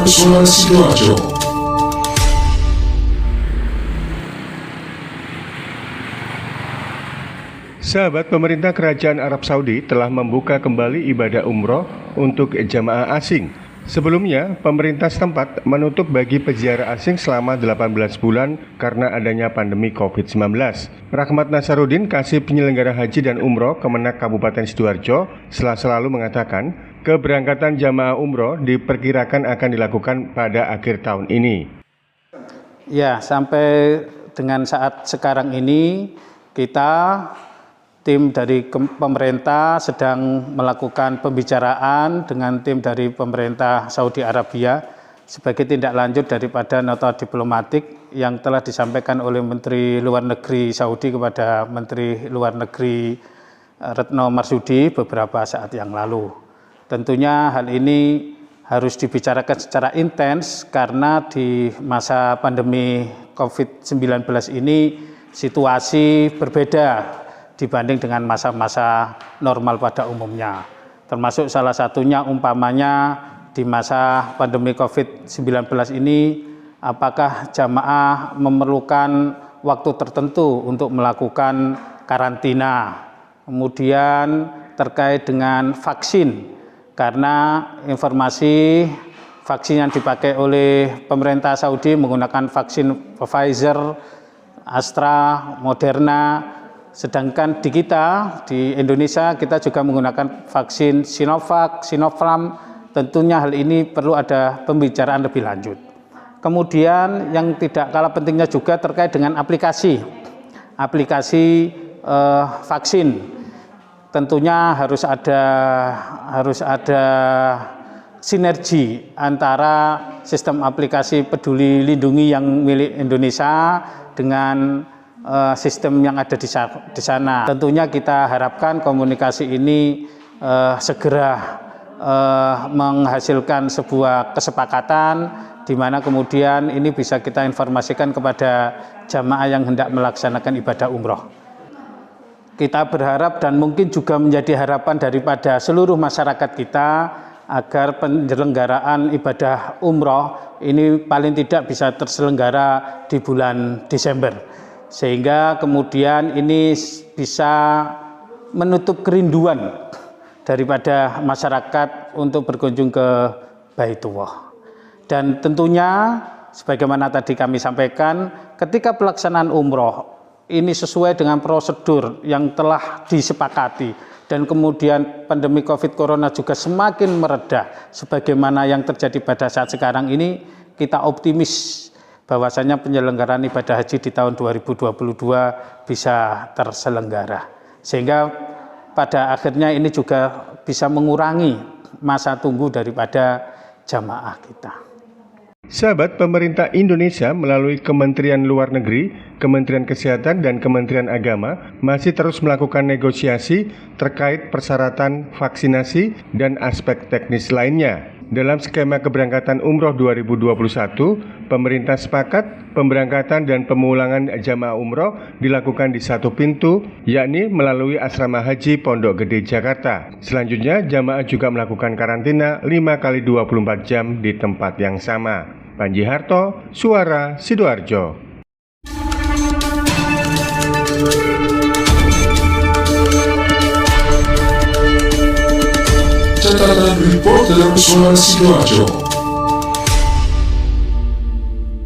Suara Sidoarjo. Sahabat, pemerintah Kerajaan Arab Saudi telah membuka kembali ibadah umroh untuk jamaah asing. Sebelumnya, pemerintah setempat menutup bagi peziarah asing selama 18 bulan karena adanya pandemi COVID-19. Rahmat Nasaruddin, Kasih Penyelenggara Haji dan Umroh Kemenak Kabupaten Sidoarjo, Selasa lalu mengatakan, keberangkatan jamaah umroh diperkirakan akan dilakukan pada akhir tahun ini. Ya, sampai dengan saat sekarang ini kita tim dari pemerintah sedang melakukan pembicaraan dengan tim dari pemerintah Saudi Arabia sebagai tindak lanjut daripada nota diplomatik yang telah disampaikan oleh Menteri Luar Negeri Saudi kepada Menteri Luar Negeri Retno Marsudi beberapa saat yang lalu. Tentunya hal ini harus dibicarakan secara intens karena di masa pandemi COVID-19 ini situasi berbeda dibanding dengan masa-masa normal pada umumnya. Termasuk salah satunya umpamanya di masa pandemi COVID-19 ini, apakah jamaah memerlukan waktu tertentu untuk melakukan karantina. Kemudian terkait dengan vaksin, karena informasi vaksin yang dipakai oleh pemerintah Saudi menggunakan vaksin Pfizer, Astra, Moderna. Sedangkan di Indonesia kita juga menggunakan vaksin Sinovac, Sinopharm. Tentunya hal ini perlu ada pembicaraan lebih lanjut. Kemudian yang tidak kalah pentingnya juga terkait dengan aplikasi vaksin. Tentunya harus ada sinergi antara sistem aplikasi Peduli Lindungi yang milik Indonesia dengan sistem yang ada di sana. Tentunya kita harapkan komunikasi ini segera menghasilkan sebuah kesepakatan di mana kemudian ini bisa kita informasikan kepada jamaah yang hendak melaksanakan ibadah umroh. Kita berharap dan mungkin juga menjadi harapan daripada seluruh masyarakat kita agar penyelenggaraan ibadah umroh ini paling tidak bisa terselenggara di bulan Desember. Sehingga kemudian ini bisa menutup kerinduan daripada masyarakat untuk berkunjung ke Baitullah. Dan tentunya sebagaimana tadi kami sampaikan, ketika pelaksanaan umroh ini sesuai dengan prosedur yang telah disepakati dan kemudian pandemi COVID Corona juga semakin mereda sebagaimana yang terjadi pada saat sekarang ini, kita optimis bahwasanya penyelenggaraan ibadah haji di tahun 2022 bisa terselenggara. Sehingga pada akhirnya ini juga bisa mengurangi masa tunggu daripada jamaah kita. Sahabat, pemerintah Indonesia melalui Kementerian Luar Negeri, Kementerian Kesehatan, dan Kementerian Agama masih terus melakukan negosiasi terkait persyaratan vaksinasi dan aspek teknis lainnya. Dalam skema keberangkatan umroh 2021, pemerintah sepakat pemberangkatan dan pemulangan jamaah umroh dilakukan di satu pintu, yakni melalui Asrama Haji Pondok Gede, Jakarta. Selanjutnya, jamaah juga melakukan karantina 5 kali 24 jam di tempat yang sama. Panji Harto, Suara Sidoarjo. Catatan reporter Suara Sidoarjo.